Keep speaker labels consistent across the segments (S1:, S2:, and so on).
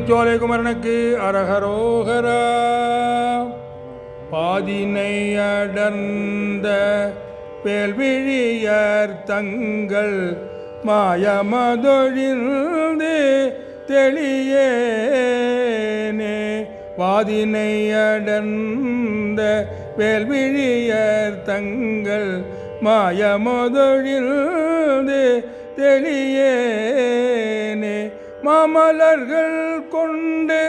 S1: பழமுதிர்ச்சோலை குமரனுக்கு அரகரோகரா. பாதினை அடர்ந்த வேல்விழியர் தங்கள் மாயமதொழிந்து தெளியேனே. வாதினை அடர்ந்த வேல்விழியர் தங்கள் மாயமதொழிந்து தெளியேனே. மாமலர்கள் கொண்டு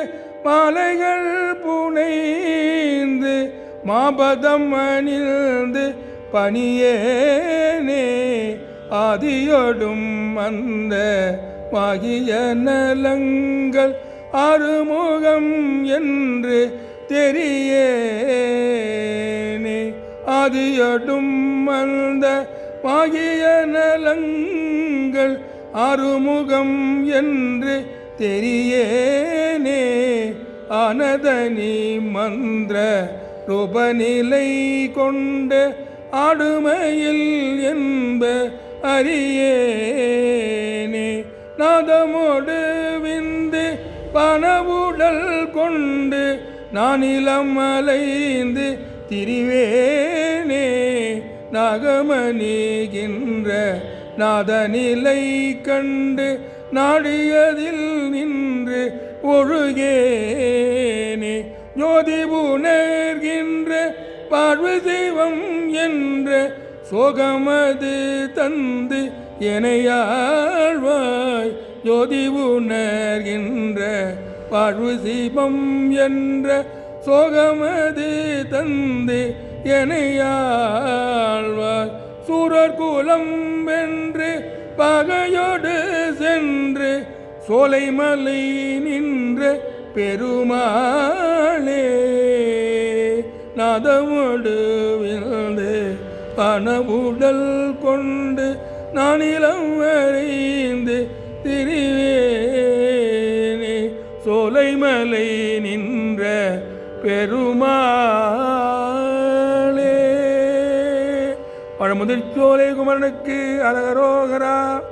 S1: மாலைகள் புனைந்து மாபதம் அணிந்து பணியேனே. ஆதியோடும் அந்த மாகிய நலங்கள் அறுமுகம் என்று தெரியேனே. ஆதியோடும் அந்த மாகிய நலங்கள் அறுமுகம் என்று தெரியேனே. ஆனதனி மந்திர ரூபநிலை கொண்டு ஆடுமையில் என்ப அறியேனே. நாதமோடு விந்து பனவுடல் கொண்டு நானிலம் அலைந்து திரிவேனே. நாகமணிகின்ற நாதநிலை கண்டு நாடியதில் நின்று ஒழுகேனே. ஞோதி உணர்கின்ற வாழ்வு தெய்வம் என்ற சோகமது தந்து எனையாழ்வாய். ஜோதி உணர்கின்ற வாழ்வு தீபம் என்ற சோகமது தந்து எனையாழ்வாய். சூரர் குலம் வென்று பகையோடு சென்று சோலைமலை நின்ற பெருமாளே. நாதமோடு விழுந்து பனவுடல் கொண்டு நானிலம் அறிந்து திரிவேனே. சோலைமலை நின்ற பெருமாளே. பழமுதிர்ச்சோலை குமரனுக்கு அரகரோகரா.